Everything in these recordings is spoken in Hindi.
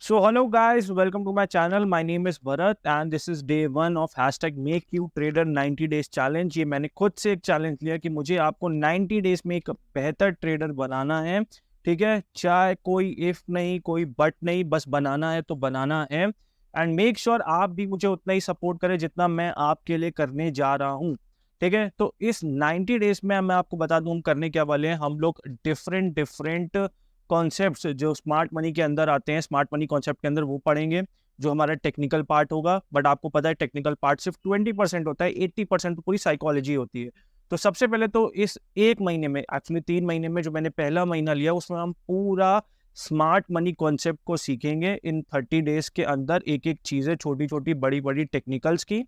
So hello guys, welcome to my channel. My name is Bharat and this is day 1 of #MakeYouTrader 90 days challenge. ये मैंने खुद से एक चैलेंज लिया कि मुझे आपको 90 डेज में एक बेहतर ट्रेडर बनाना है। ठीक है, चाहे कोई इफ नहीं, कोई बट नहीं, बस बनाना है तो बनाना है। एंड मेक श्योर आप भी मुझे उतना ही सपोर्ट करें जितना मैं आपके लिए करने जा रहा हूँ। ठीक है, तो इस 90 डेज में मैं आपको बता दूं हम करने क्या वाले हैं। हम लोग डिफरेंट कॉन्सेप्ट्स जो स्मार्ट मनी के अंदर आते हैं, स्मार्ट मनी कॉन्सेप्ट के अंदर वो पढ़ेंगे, जो हमारा टेक्निकल पार्ट होगा। बट आपको पता है टेक्निकल पार्ट सिर्फ 20% होता है, 80% तो पूरी साइकोलॉजी होती है। तो सबसे पहले तो इस एक महीने में, एक्चुअली 3 महीने में, जो मैंने पहला महीना लिया उसमें हम पूरा स्मार्ट मनी कॉन्सेप्ट को सीखेंगे। इन 30 डेज के अंदर एक एक चीज़ें, छोटी छोटी बड़ी बड़ी टेक्निकल्स की।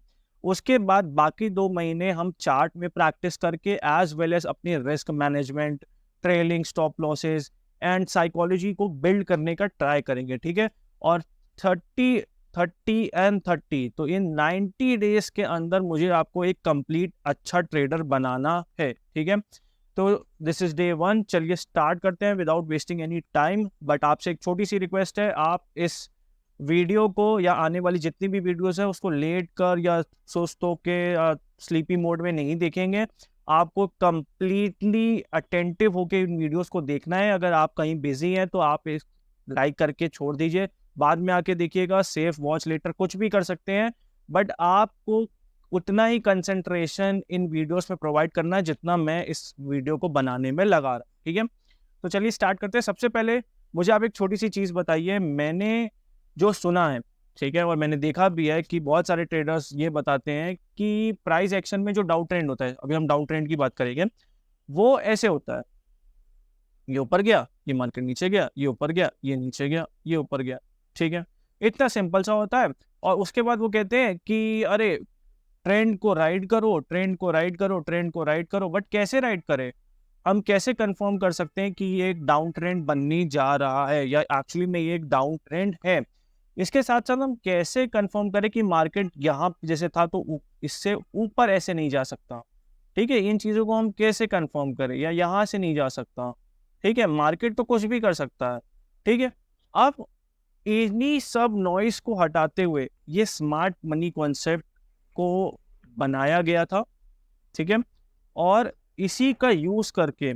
उसके बाद बाकी 2 महीने हम चार्ट में प्रैक्टिस करके एज वेल एज अपनी risk management, trailing stop losses and psychology को बिल्ड करने का ट्राई करेंगे। ठीक है, और 30 30 एंड 30, तो इन 90 डेज के अंदर मुझे आपको एक कंप्लीट अच्छा ट्रेडर बनाना है। ठीक है, तो दिस इज डे 1। चलिए स्टार्ट करते हैं without wasting any time. But आपसे एक छोटी सी रिक्वेस्ट है, आप इस वीडियो को या आने वाली जितनी भी वीडियोस है उसको लेट कर या सुस्तों के स्लीपी मोड में नहीं देखेंगे। आपको कंप्लीटली अटेंटिव होके इन वीडियोस को देखना है। अगर आप कहीं बिजी हैं तो आप इस लाइक करके छोड़ दीजिए, बाद में आके देखिएगा, सेफ वॉच लेटर कुछ भी कर सकते हैं। बट आपको उतना ही कंसंट्रेशन इन वीडियोस में प्रोवाइड करना है जितना मैं इस वीडियो को बनाने में लगा रहा। ठीक है, तो चलिए स्टार्ट करते हैं। सबसे पहले मुझे आप एक छोटी सी चीज़ बताइए। मैंने जो सुना है, ठीक है, और मैंने देखा भी है कि बहुत सारे ट्रेडर्स ये बताते हैं कि प्राइस एक्शन में जो डाउन ट्रेंड होता है, अभी हम डाउन ट्रेंड की बात करेंगे, वो ऐसे होता है, ये ऊपर गया, ये मार्केट नीचे गया, ये ऊपर गया, ये नीचे गया, ये ऊपर गया। ठीक है, इतना सिंपल सा होता है। और उसके बाद वो कहते हैं कि अरे ट्रेंड को राइड करो, ट्रेंड को राइड करो, ट्रेंड को राइड करो। बट कैसे राइड करें? हम कैसे कंफर्म कर सकते हैं कि ये एक डाउन ट्रेंड बनने जा रहा है या एक्चुअली में ये एक डाउन ट्रेंड है? इसके साथ साथ हम कैसे कंफर्म करें कि मार्केट यहाँ जैसे था तो इससे ऊपर ऐसे नहीं जा सकता? ठीक है, इन चीज़ों को हम कैसे कंफर्म करें? या यहाँ से नहीं जा सकता? ठीक है, मार्केट तो कुछ भी कर सकता है। ठीक है, अब इन्हीं सब नॉइस को हटाते हुए ये स्मार्ट मनी कॉन्सेप्ट को बनाया गया था। ठीक है, और इसी का यूज़ करके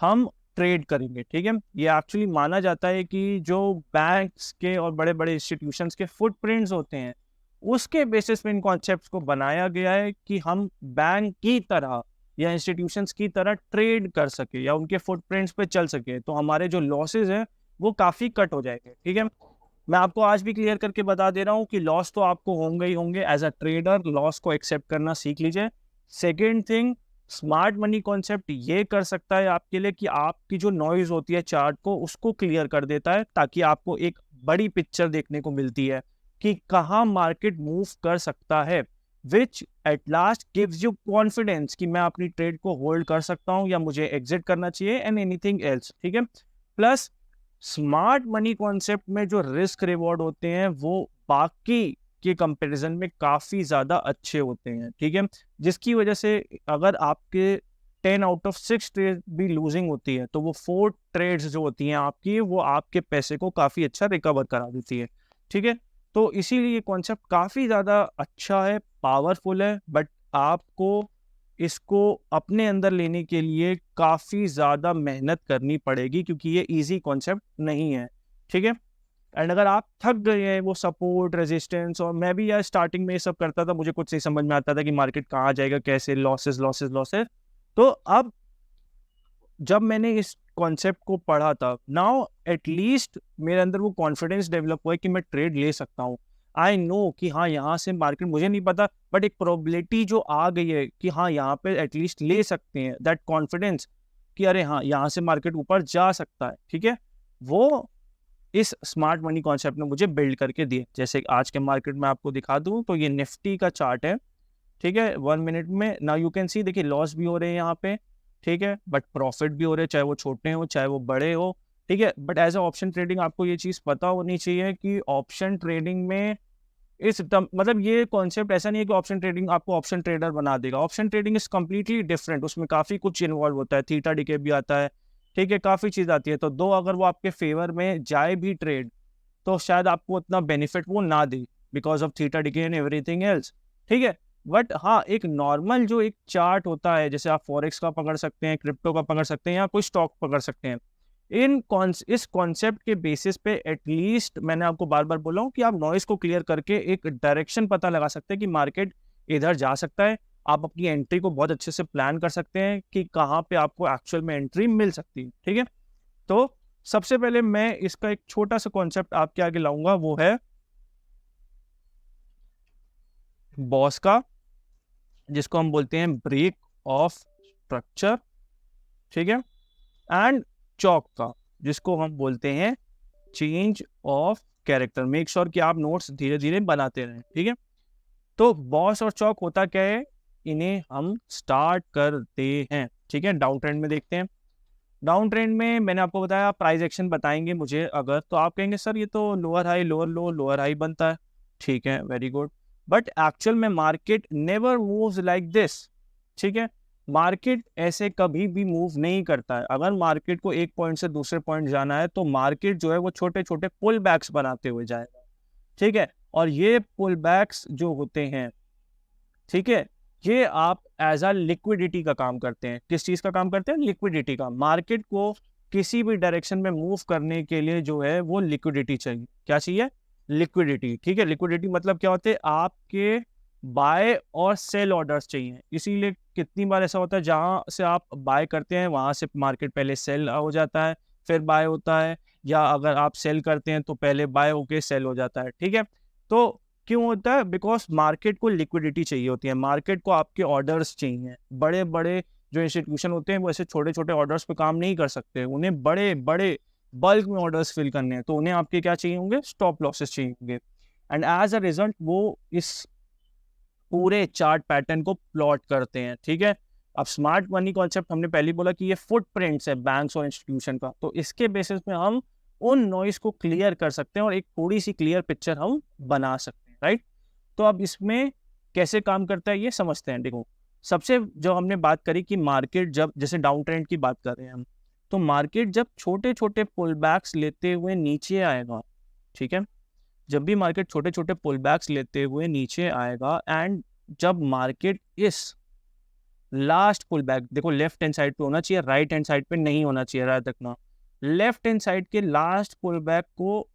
हम ट्रेड करेंगे। ठीक है, ये एक्चुअली माना जाता है कि जो बैंक्स के और बड़े-बड़े इंस्टीट्यूशंस के फुटप्रिंट्स होते हैं, उसके बेसिस पे इन कॉन्सेप्ट्स को बनाया गया है कि हम बैंक की तरह या इंस्टीट्यूशंस की तरह ट्रेड कर सके या उनके फुटप्रिंट्स पे चल सके। तो हमारे जो लॉसेस हैं, वो काफ़ी कट हो जाएँगे। ठीक है, मैं आपको आज भी क्लियर करके बता दे रहा हूँ कि लॉस तो आपको होंगे ही होंगे। एज़ अ ट्रेडर लॉस को एक्सेप्ट करना सीख लीजिए। Second thing, smart money concept ये कर सकता है आपके लिए कि आपकी जो नॉइज़ होती है चार्ट को, उसको क्लियर कर देता है, ताकि आपको एक बड़ी पिक्चर देखने को मिलती है कि कहाँ मार्केट मूव कर सकता है, which at last gives you confidence कि मैं अपनी ट्रेड को होल्ड कर सकता हूँ या मुझे एग्जिट करना चाहिए एंड एनीथिंग एल्स। ठीक है, प्लस स्मार्ट मनी कॉन्सेप्ट में जो रिस्क रिवॉर्ड होते हैं वो बाकी के कंपैरिजन में काफ़ी ज़्यादा अच्छे होते हैं। ठीक है, जिसकी वजह से अगर आपके 10 आउट ऑफ 6 ट्रेड भी लूजिंग होती है तो वो 4 ट्रेड्स जो होती हैं आपकी, वो आपके पैसे को काफ़ी अच्छा रिकवर करा देती है। ठीक है, तो इसीलिए ये कॉन्सेप्ट काफ़ी ज़्यादा अच्छा है, पावरफुल है। बट आपको इसको अपने अंदर लेने के लिए काफ़ी ज़्यादा मेहनत करनी पड़ेगी, क्योंकि ये ईज़ी कॉन्सेप्ट नहीं है। ठीक है, एंड अगर आप थक गए हैं वो सपोर्ट, रेजिस्टेंस, और मैं भी यार स्टार्टिंग में ये सब करता था, मुझे कुछ नहीं समझ में आता था कि मार्केट कहाँ जाएगा, कैसे, लॉसेस लॉसेस लॉसेस। तो अब जब मैंने इस कॉन्सेप्ट को पढ़ा था, नाउ एटलीस्ट मेरे अंदर वो कॉन्फिडेंस डेवलप हुआ है कि मैं ट्रेड ले सकता हूँ। आई नो कि हाँ, यहाँ से मार्केट मुझे नहीं पता, बट एक प्रोबेबिलिटी जो आ गई है कि हाँ, यहाँ पे एटलीस्ट ले सकते हैं, दैट कॉन्फिडेंस कि अरे हाँ, यहाँ से मार्केट ऊपर जा सकता है। ठीक है, वो इस स्मार्ट मनी कॉन्सेप्ट ने मुझे बिल्ड करके दिए। जैसे आज के मार्केट में आपको दिखा दूँ तो ये निफ्टी का चार्ट है। ठीक है, 1 मिनट में नाउ यू कैन सी, देखिए लॉस भी हो रहे हैं यहाँ पे। ठीक है, बट प्रॉफिट भी हो रहे हैं, चाहे वो छोटे हो चाहे वो बड़े हो। ठीक है, but as a option trading आपको ये चीज़ पता होनी चाहिए कि ऑप्शन ट्रेडिंग में मतलब ये कॉन्सेप्ट ऐसा नहीं है कि ऑप्शन ट्रेडिंग आपको ऑप्शन ट्रेडर बना देगा। Option trading is completely different, उसमें काफ़ी कुछ इन्वॉल्व होता है, थीटा डीके भी आता है। ठीक है, काफ़ी चीज़ आती है। तो दो अगर वो आपके फेवर में जाए भी ट्रेड, तो शायद आपको उतना बेनिफिट वो ना दे because of theta decay and everything else, ठीक है। बट हाँ, एक नॉर्मल जो एक चार्ट होता है, जैसे आप फॉरेक्स का पकड़ सकते हैं, क्रिप्टो का पकड़ सकते हैं, या कोई स्टॉक पकड़ सकते हैं, इस कॉन्सेप्ट के बेसिस पे एटलीस्ट मैंने आपको बार बार बोला हूँ कि आप नॉइस को क्लियर करके एक डायरेक्शन पता लगा सकते हैं कि मार्केट इधर जा सकता है। आप अपनी एंट्री को बहुत अच्छे से प्लान कर सकते हैं कि कहाँ पे आपको एक्चुअल में एंट्री मिल सकती है, ठीक है। तो सबसे पहले मैं इसका एक छोटा सा कॉन्सेप्ट आपके आगे लाऊंगा, वो है बॉस का, जिसको हम बोलते हैं ब्रेक ऑफ स्ट्रक्चर, ठीक है, एंड चॉक का, जिसको हम बोलते हैं change of character. Make sure कि आप नोट्स धीरे धीरे बनाते रहें, ठीक है। तो बॉस और चॉक होता क्या है, इन्हें हम स्टार्ट करते हैं, ठीक है। डाउन ट्रेंड में देखते हैं। डाउन ट्रेंड में मैंने आपको बताया, प्राइस एक्शन बताएंगे मुझे अगर, तो आप कहेंगे सर ये तो लोअर हाई लोअर लो लोअर हाई बनता है, ठीक है, वेरी गुड। बट एक्चुअल में market never moves like this, ठीक है। मार्केट ऐसे कभी भी मूव नहीं करता है। अगर मार्केट को एक पॉइंट से दूसरे पॉइंट जाना है तो मार्केट जो है वो छोटे छोटे पुल बैक्स बनाते हुए जाएगा, ठीक है। और ये पुल बैक्स जो होते हैं, ठीक है, ये आप एज अ लिक्विडिटी का काम करते हैं। किस चीज का काम करते हैं? लिक्विडिटी का। मार्केट को किसी भी डायरेक्शन में मूव करने के लिए जो है वो लिक्विडिटी चाहिए। क्या चाहिए? लिक्विडिटी, ठीक है। लिक्विडिटी मतलब क्या होते हैं? आपके बाय और सेल ऑर्डर्स चाहिए। इसीलिए कितनी बार ऐसा होता है जहां से आप बाय करते हैं वहां से मार्केट पहले सेल हो जाता है फिर बाय होता है, या अगर आप सेल करते हैं तो पहले बाय होके सेल हो जाता है, ठीक है। तो क्यों होता है? बिकॉज मार्केट को लिक्विडिटी चाहिए होती है, मार्केट को आपके ऑर्डर्स चाहिए। बड़े बड़े जो इंस्टीट्यूशन होते हैं वो ऐसे छोटे छोटे ऑर्डर्स पे काम नहीं कर सकते, उन्हें बड़े बड़े बल्क में ऑर्डर्स फिल करने हैं, तो उन्हें आपके क्या चाहिए होंगे? स्टॉप लॉसेस चाहिए होंगे। एंड एज अ रिजल्ट वो इस पूरे चार्ट पैटर्न को प्लॉट करते हैं, ठीक है। अब स्मार्ट मनी कॉन्सेप्ट हमने पहले बोला कि ये फुटप्रिंट्स है बैंक्स और इंस्टीट्यूशन का, तो इसके बेसिस पे हम उन नॉइस को क्लियर कर सकते हैं और एक थोड़ी सी क्लियर पिक्चर हम बना सकते हैं, राइट। तो अब इसमें कैसे काम करता है ये समझते हैं। देखो, सबसे जो हमने बात करी कि मार्केट जब, जैसे डाउन ट्रेंड की बात कर रहे हैं हम, तो मार्केट जब छोटे छोटे पुल बैक्स लेते हुए नीचे आएगा, ठीक है, जब भी मार्केट छोटे छोटे पुल बैक्स लेते हुए नीचे आएगा, एंड जब मार्केट इस लास्ट पुल बैक, देखो लेफ्ट हैंड साइड पे होना चाहिए, राइट हैंड साइड पे नहीं होना चाहिए, याद रखना। लेफ्ट हैंड साइड के लास्ट पुल बैक को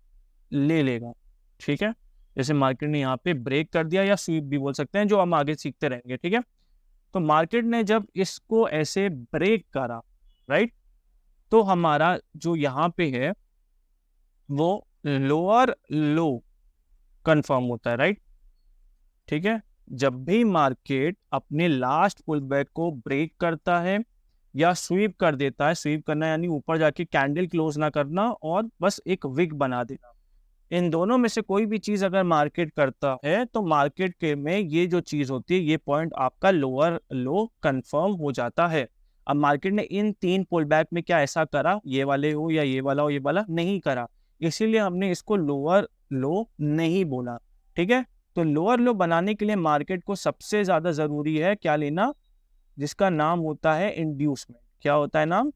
ले लेगा, ठीक है। जैसे मार्केट ने यहाँ पे ब्रेक कर दिया, या स्वीप भी बोल सकते हैं, जो हम आगे सीखते रहेंगे, ठीक है। तो मार्केट ने जब इसको ऐसे ब्रेक करा, राइट, तो हमारा जो यहाँ पे है वो लोअर लो कंफर्म होता है, राइट, ठीक है। जब भी मार्केट अपने लास्ट पुल बैक को ब्रेक करता है या स्वीप कर देता है, स्वीप करना यानी ऊपर जाके कैंडल क्लोज ना करना और बस एक विक बना देना, इन दोनों में से कोई भी चीज अगर मार्केट करता है तो मार्केट के में ये जो चीज होती है, ये पॉइंट आपका लोअर लो कंफर्म हो जाता है। अब मार्केट ने इन तीन पुल बैक में क्या ऐसा करा, ये वाले हो या ये वाला हो, ये वाला नहीं करा, इसीलिए हमने इसको लोअर लो नहीं बोला, ठीक है। तो लोअर लो बनाने के लिए मार्केट को सबसे ज्यादा जरूरी है क्या लेना? जिसका नाम होता है इंड्यूसमेंट। क्या होता है नाम?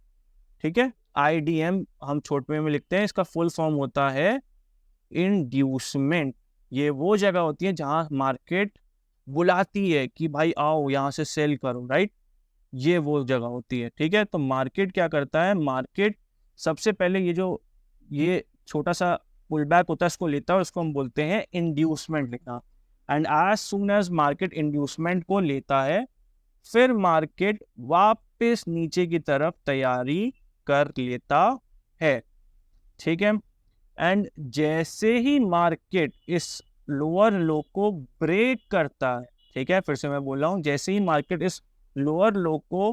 ठीक है, IDM हम छोटे में लिखते हैं, इसका फुल फॉर्म होता है इंड्यूसमेंट। ये वो जगह होती है जहां मार्केट बुलाती है कि भाई आओ यहाँ से सेल करो, राइट, ये वो जगह होती है, ठीक है। तो मार्केट क्या करता है? मार्केट सबसे पहले ये छोटा सा पुल बैक होता है, इसको लेता है, उसको हम बोलते हैं इंड्यूसमेंट लेना। And as soon as market inducement को लेता है, फिर मार्केट वापस नीचे की तरफ तैयारी कर लेता है, ठीक है। एंड जैसे ही मार्केट इस लोअर लो को ब्रेक करता है, ठीक है, फिर से मैं बोल रहा हूं, जैसे ही मार्केट इस लोअर लो को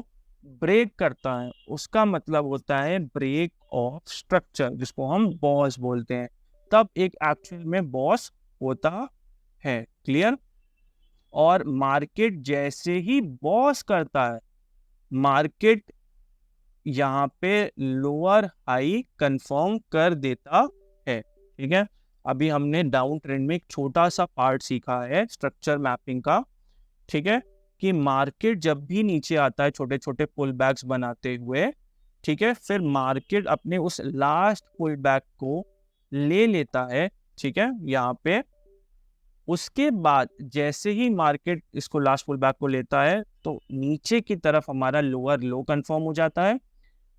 ब्रेक करता है, उसका मतलब होता है ब्रेक ऑफ स्ट्रक्चर, जिसको हम बॉस बोलते हैं, तब एक एक्चुअल में बॉस होता है। क्लियर? और मार्केट जैसे ही बॉस करता है, मार्केट यहाँ पे लोअर हाई कंफर्म कर देता है, ठीक है। अभी हमने डाउन ट्रेंड में एक छोटा सा पार्ट सीखा है स्ट्रक्चर मैपिंग का, ठीक है, कि मार्केट जब भी नीचे आता है छोटे छोटे पुल बैक्स बनाते हुए, ठीक है, फिर मार्केट अपने उस लास्ट पुल बैक को ले लेता है, ठीक है, यहाँ पे, उसके बाद जैसे ही मार्केट इसको लास्ट पुल बैक को लेता है तो नीचे की तरफ हमारा लोअर लो कंफर्म हो जाता है,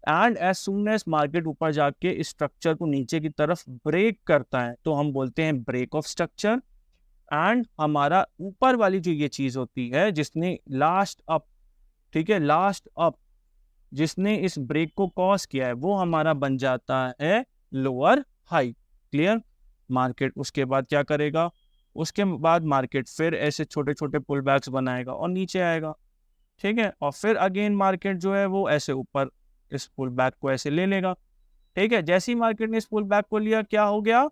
and as soon as market ऊपर जाके इस स्ट्रक्चर को नीचे की तरफ ब्रेक करता है तो हम बोलते हैं ब्रेक ऑफ स्ट्रक्चर। एंड हमारा ऊपर वाली जो ये चीज होती है जिसने लास्ट अप, ठीक है, लास्ट अप जिसने इस ब्रेक को कॉज किया है वो हमारा बन जाता है लोअर हाई। क्लियर? मार्केट उसके बाद क्या करेगा, उसके बाद मार्केट फिर ऐसे छोटे छोटे पुल बैक्स बनाएगा और नीचे आएगा, ठीक है, और फिर अगेन मार्केट जो है वो ऐसे ऊपर इस पुल बैक को ऐसे ले लेगा, ठीक है। जैसे ही मार्केट ने इस पुल बैक को लिया क्या हो गया,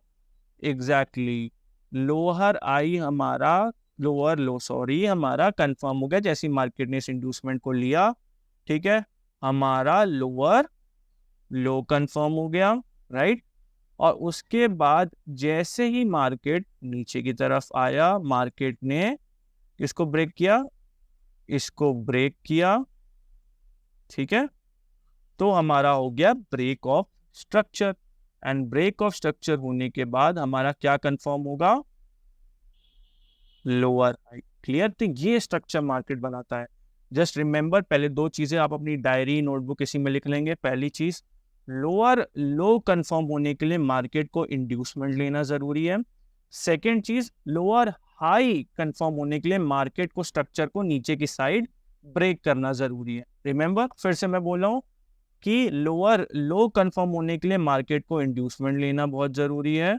एग्जैक्टली लोअर आई हमारा, लोअर लो सॉरी हमारा कंफर्म हो गया जैसे ही मार्केट ने इस इंड्यूसमेंट को लिया, ठीक है, हमारा लोअर लो कंफर्म हो गया, राइट। और उसके बाद जैसे ही मार्केट नीचे की तरफ आया, मार्केट ने इसको ब्रेक किया, इसको ब्रेक किया, ठीक है, तो हमारा हो गया break of structure. And break of structure होने के बाद हमारा क्या कंफर्म होगा, लोअर हाई। क्लियर? तो ये स्ट्रक्चर मार्केट बनाता है। जस्ट रिमेंबर, पहले दो चीजें आप अपनी डायरी नोटबुक इसी में लिख लेंगे। पहली चीज, लोअर लो कंफर्म होने के लिए मार्केट को इंड्यूसमेंट लेना जरूरी है। सेकेंड चीज, लोअर हाई कंफर्म होने के लिए मार्केट को स्ट्रक्चर को नीचे की साइड ब्रेक करना जरूरी है। रिमेंबर, फिर से मैं बोल रहा हूँ कि लोअर लो कंफर्म होने के लिए मार्केट को इंड्यूसमेंट लेना बहुत जरूरी है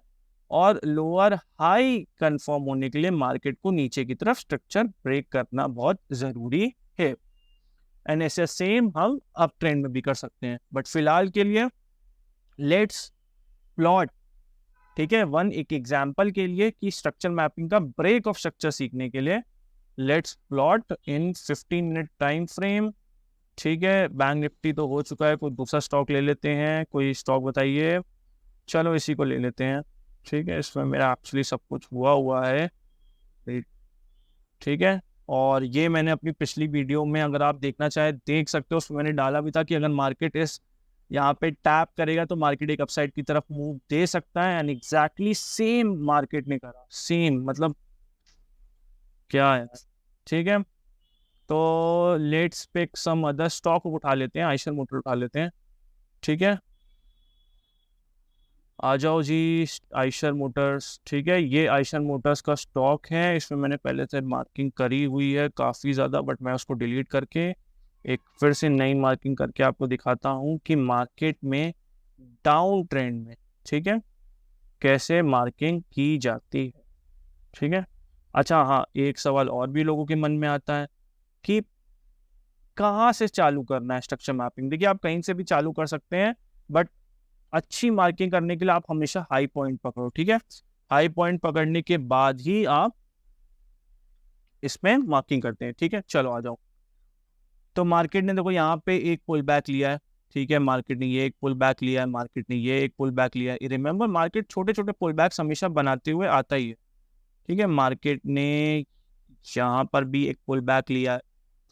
और लोअर हाई कंफर्म होने के लिए मार्केट को नीचे की तरफ स्ट्रक्चर ब्रेक करना बहुत जरूरी है। एंड ऐसे सेम हम अप ट्रेंड में भी कर सकते हैं, बट फिलहाल के लिए लेट्स प्लॉट, ठीक है, एक एग्जांपल के लिए कि स्ट्रक्चर मैपिंग का ब्रेक ऑफ स्ट्रक्चर सीखने के लिए let's plot in 15 minute time frame. ठीक है, बैंक निफ्टी तो हो चुका है, कोई दूसरा स्टॉक ले लेते हैं, कोई स्टॉक बताइए। चलो इसी को ले लेते हैं, ठीक है, इसमें मेरा एक्चुअली सब कुछ हुआ है, ठीक है। और ये मैंने अपनी पिछली वीडियो में, अगर आप देखना चाहे देख सकते हो, उसमें मैंने डाला भी था कि अगर मार्केट इस यहाँ पे टैप करेगा तो मार्केट एक अपसाइड की तरफ मूव दे सकता है, एंड एग्जैक्टली सेम मार्केट ने करा, सेम, मतलब क्या है, ठीक है। तो let's pick some other stock उठा लेते हैं, आयशर मोटर उठा लेते हैं, ठीक है, आ जाओ जी, आयशर मोटर्स, ठीक है, ये आयशर मोटर्स का स्टॉक है, इसमें मैंने पहले से मार्किंग करी हुई है काफ़ी ज़्यादा, बट मैं उसको डिलीट करके एक फिर से नई मार्किंग करके आपको दिखाता हूँ कि मार्केट में डाउन ट्रेंड में, ठीक है, कैसे मार्किंग की जाती है, ठीक है। अच्छा हाँ, एक सवाल और भी लोगों के मन में आता है कि कहाँ से चालू करना है स्ट्रक्चर मैपिंग। देखिए, आप कहीं से भी चालू कर सकते हैं, बट अच्छी मार्किंग करने के लिए आप हमेशा हाई पॉइंट पकड़ो, ठीक है। हाई पॉइंट पकड़ने के बाद ही आप इसमें मार्किंग करते हैं, ठीक है। चलो आ जाओ। तो मार्केट ने देखो यहाँ पे एक पुल बैक लिया है, ठीक है, मार्केट ने ये एक पुल बैक लिया है, मार्केट ने ये एक पुल बैक लिया है। रिमेंबर, मार्केट छोटे छोटे पुल बैक्स हमेशा बनाते हुए आता ही है, ठीक है। मार्केट ने यहाँ पर भी एक पुल बैक लिया है,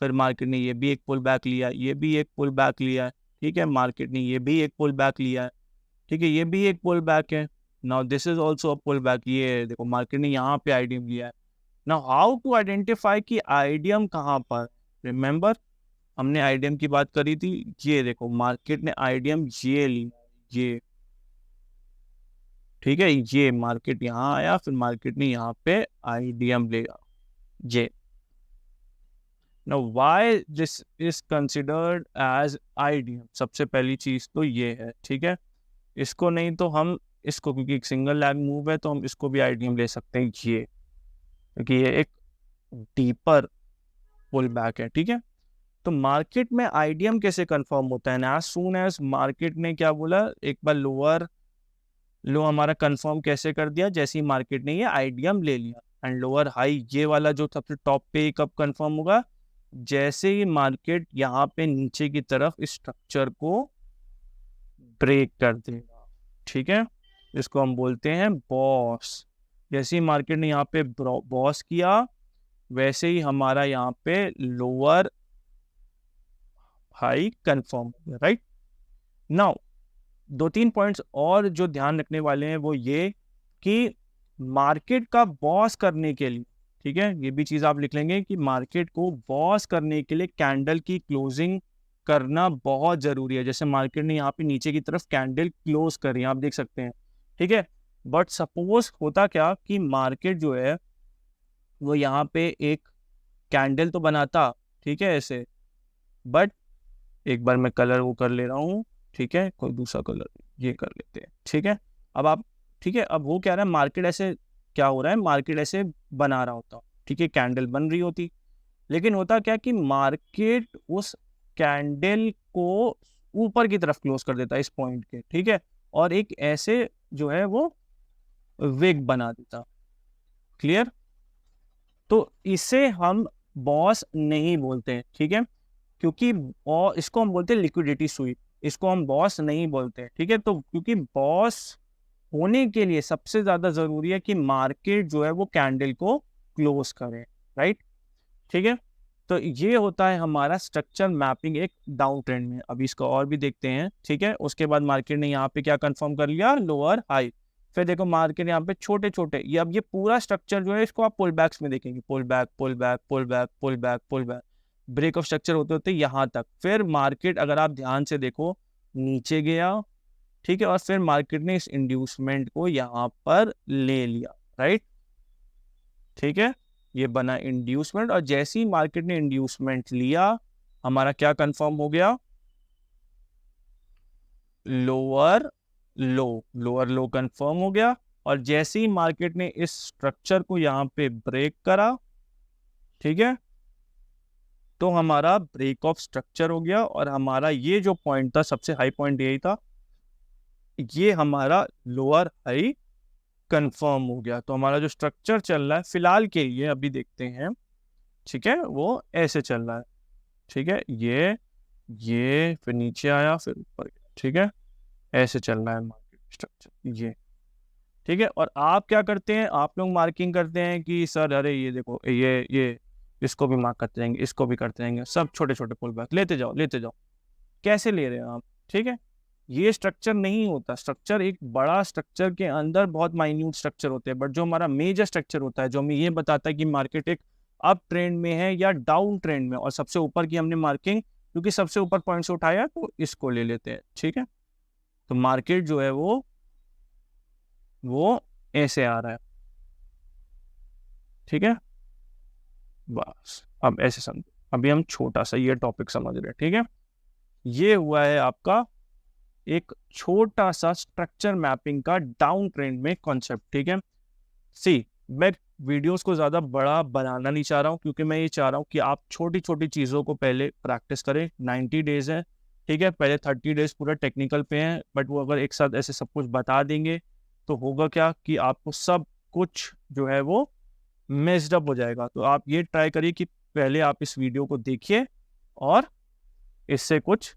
फिर मार्केट ने ये भी एक पुल बैक लिया, ये भी एक पुल बैक लिया है, ठीक है, मार्केट ने ये भी एक पुल बैक लिया है, ठीक है, ये भी एक पुल बैक है। Now this is also a pull back, ये देखो मार्केट ने यहाँ पे आईडीएम लिया है। नाउ हाउ टू आइडेंटिफाई कि आईडीएम कहाँ पर। रिमेंबर, हमने आईडीएम की बात करी थी, ये देखो मार्केट ने आईडीएम ये लिया, ये, ठीक है, ये मार्केट यहाँ आया, फिर मार्केट ने यहाँ पे आईडीएम लिया, ये। Now why this is considered as IDM? सबसे पहली चीज तो ये है, ठीक है। इसको नहीं तो हम इसको, क्योंकि एक सिंगल लैग मूव है तो हम इसको भी आईडीएम ले सकते हैं, ये, क्योंकि ये एक डीपर पुल बैक है, ठीक है। तो मार्केट में आईडीएम कैसे कंफर्म होता है ना, एज सून एज मार्केट ने क्या बोला, एक बार लोअर लो हमारा कंफर्म कैसे कर दिया, जैसे ही मार्केट ने ये आईडीएम ले लिया, एंड लोअर हाई ये वाला जो सबसे टॉप पे कब कंफर्म होगा, जैसे ही मार्केट यहाँ पे नीचे की तरफ इस स्ट्रक्चर को ब्रेक कर देगा, ठीक है। इसको हम बोलते हैं बॉस। जैसे ही मार्केट ने यहाँ पे बॉस किया, वैसे ही हमारा यहाँ पे lower high confirm, right. Now 2-3 points और जो ध्यान रखने वाले हैं वो ये कि मार्केट का बॉस करने के लिए, ठीक है, ये भी चीज़ आप लिख लेंगे कि मार्केट को बॉस करने के लिए कैंडल की क्लोजिंग करना बहुत ज़रूरी है। जैसे मार्केट ने यहाँ पे नीचे की तरफ कैंडल क्लोज करी, आप देख सकते हैं, ठीक है। बट सपोज होता क्या कि मार्केट जो है वो यहाँ पे एक कैंडल तो बनाता, ठीक है, ऐसे, बट एक बार मैं कलर वो कर ले रहा हूँ, ठीक है, कोई दूसरा कलर ये कर लेते हैं, ठीक है। अब आप, ठीक है, अब वो क्या रहा है, मार्केट ऐसे क्या हो रहा है, मार्केट ऐसे बना रहा होता, ठीक है, कैंडल बन रही होती, लेकिन होता क्या कि मार्केट उस कैंडल को ऊपर की तरफ क्लोज कर देता है इस पॉइंट के, ठीक है, और एक ऐसे जो है वो वेग बना देता। क्लियर? तो इसे हम बॉस नहीं बोलते, ठीक है, क्योंकि इसको हम बोलते हैं लिक्विडिटी स्वीप, इसको हम बॉस नहीं बोलते, ठीक है। तो क्योंकि बॉस होने के लिए सबसे ज्यादा जरूरी है कि मार्केट जो है वो कैंडल को क्लोज करे, राइट, ठीक है। तो ये होता है हमारा स्ट्रक्चर मैपिंग एक डाउन ट्रेंड में। अभी इसको और भी देखते हैं, ठीक है। उसके बाद मार्केट ने यहाँ पे क्या कंफर्म कर लिया, लोअर हाई। फिर देखो मार्केट यहाँ पे छोटे छोटे, ये अब ये पूरा स्ट्रक्चर जो है इसको आप पुल बैक्स में देखेंगे, pull back pull back pull back pull back pull back, break of structure होते होते यहाँ तक। फिर मार्केट अगर आप ध्यान से देखो नीचे गया, ठीक है, और फिर मार्केट ने इस इंड्यूसमेंट को यहाँ पर ले लिया, राइट, ठीक है, ये बना इंड्यूसमेंट। और जैसे ही मार्केट ने इंड्यूसमेंट लिया, हमारा क्या कंफर्म हो गया, लोअर लो, लोअर लो कंफर्म हो गया। और जैसे ही मार्केट ने इस स्ट्रक्चर को यहाँ पे ब्रेक करा, ठीक है, तो हमारा ब्रेक ऑफ स्ट्रक्चर हो गया और हमारा ये जो पॉइंट था, सबसे हाई पॉइंट यही था, ये हमारा लोअर हाई कंफर्म हो गया। तो हमारा जो स्ट्रक्चर चल रहा है फिलहाल के लिए, अभी देखते हैं, ठीक है, वो ऐसे चल रहा है, ठीक है, ये फिर नीचे आया फिर ऊपर गया, ठीक है, ऐसे चल रहा है मार्केट स्ट्रक्चर ये, ठीक है। और आप क्या करते हैं, आप लोग मार्किंग करते हैं कि सर अरे ये देखो ये इसको भी मार्क करते रहेंगे, इसको भी करते रहेंगे, सब छोटे छोटे पुल बैक लेते जाओ लेते जाओ। कैसे ले रहे हैं आप, ठीक है, ये स्ट्रक्चर नहीं होता। स्ट्रक्चर एक बड़ा स्ट्रक्चर के अंदर बहुत माइन्यूट स्ट्रक्चर होते हैं, बट जो हमारा मेजर स्ट्रक्चर होता है जो हमें ये बताता है कि मार्केट एक अप ट्रेंड में है या डाउन ट्रेंड में, और सबसे ऊपर की हमने मार्किंग, क्योंकि सबसे ऊपर पॉइंट से उठाया तो इसको ले लेते हैं, ठीक है। तो मार्केट जो है वो ऐसे आ रहा है, ठीक है, बस अब ऐसे समझो। अभी हम छोटा सा ये टॉपिक समझ रहे हैं, ठीक है। ये हुआ है आपका एक छोटा सा स्ट्रक्चर मैपिंग का डाउन ट्रेंड में कॉन्सेप्ट, ठीक है। सी, मैं वीडियोस को ज़्यादा बड़ा बनाना नहीं चाह रहा हूँ, क्योंकि मैं ये चाह रहा हूँ कि आप छोटी छोटी चीज़ों को पहले प्रैक्टिस करें। 90 डेज है, ठीक है, पहले 30 डेज पूरा टेक्निकल पे हैं, बट वो अगर एक साथ ऐसे सब कुछ बता देंगे तो होगा क्या कि आपको सब कुछ जो है वो मेस्ड अप हो जाएगा। तो आप ये ट्राई करिए कि पहले आप इस वीडियो को देखिए और इससे कुछ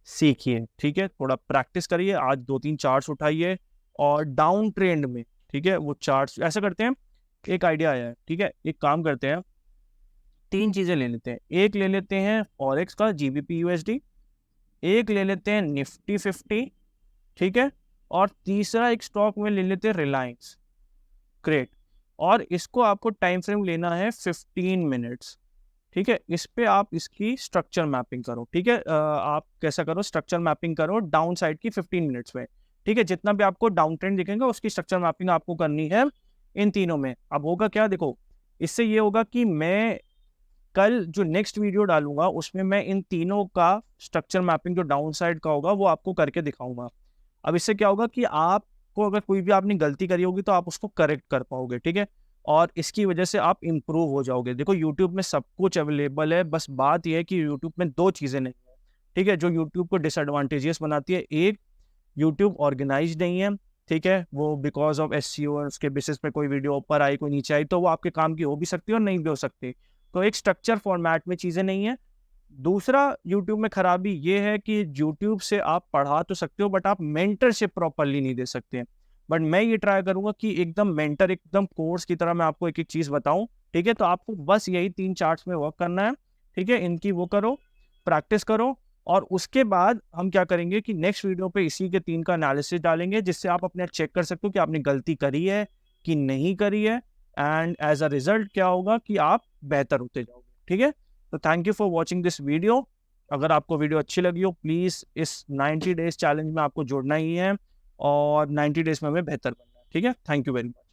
सीखिए, ठीक है, थोड़ा प्रैक्टिस करिए। आज 2-3 चार्ट्स उठाइए और डाउन ट्रेंड में, ठीक है, वो चार्ट्स ऐसा करते हैं। एक आइडिया आया है, ठीक है, एक काम करते हैं, 3 चीजें ले लेते हैं। एक ले लेते हैं फॉरेक्स का GBP USD, एक ले लेते हैं निफ्टी 50, ठीक है, और तीसरा एक स्टॉक में ले लेते हैं रिलायंस। ग्रेट। और इसको आपको टाइम फ्रेम लेना है 15 मिनट्स, ठीक है। इस पे आप इसकी स्ट्रक्चर मैपिंग करो, ठीक है। आप कैसा करो, स्ट्रक्चर मैपिंग करो डाउन साइड की 15 मिनट्स में, ठीक है। जितना भी आपको डाउन ट्रेंड दिखेगा उसकी स्ट्रक्चर मैपिंग आपको करनी है इन तीनों में। अब होगा क्या, देखो, इससे ये होगा कि मैं कल जो नेक्स्ट वीडियो डालूंगा उसमें मैं इन तीनों का स्ट्रक्चर मैपिंग जो डाउन साइड का होगा वो आपको करके दिखाऊंगा। अब इससे क्या होगा कि आपको अगर कोई भी आपने गलती करी होगी तो आप उसको करेक्ट कर पाओगे, ठीक है, और इसकी वजह से आप इम्प्रूव हो जाओगे। देखो यूट्यूब में सब कुछ अवेलेबल है, बस बात यह है कि यूट्यूब में 2 चीज़ें नहीं है, ठीक है, जो यूट्यूब को डिसएडवांटेजेस बनाती है। एक, यूट्यूब ऑर्गेनाइज नहीं है, ठीक है, वो बिकॉज ऑफ SEO उसके बेसिस पे कोई वीडियो ऊपर आई कोई नीचे आई तो वो आपके काम की हो भी सकती है और नहीं भी हो सकती। तो एक स्ट्रक्चर फॉर्मेट में चीज़ें नहीं है। दूसरा, यूट्यूब में खराबी ये है कि यूट्यूब से आप पढ़ा तो सकते हो बट आप मेंटरशिप प्रॉपरली नहीं दे सकते। बट मैं ये ट्राई करूंगा कि एकदम मेंटर, एकदम कोर्स की तरह मैं आपको एक एक चीज़ बताऊं, ठीक है। तो आपको बस यही 3 चार्ट्स में वर्क करना है, ठीक है, इनकी वो करो, प्रैक्टिस करो और उसके बाद हम क्या करेंगे कि नेक्स्ट वीडियो पे इसी के 3 का एनालिसिस डालेंगे, जिससे आप अपने चेक कर सकते हो कि आपने गलती करी है कि नहीं करी है, एंड एज अ रिजल्ट क्या होगा कि आप बेहतर होते जाओगे। ठीक है, तो thank you for watching this video. अगर आपको वीडियो अच्छी लगी हो, प्लीज़ इस 90 डेज चैलेंज में आपको जुड़ना ही है और 90 डेज में हमें बेहतर बनना है। ठीक है, थैंक यू वेरी मच।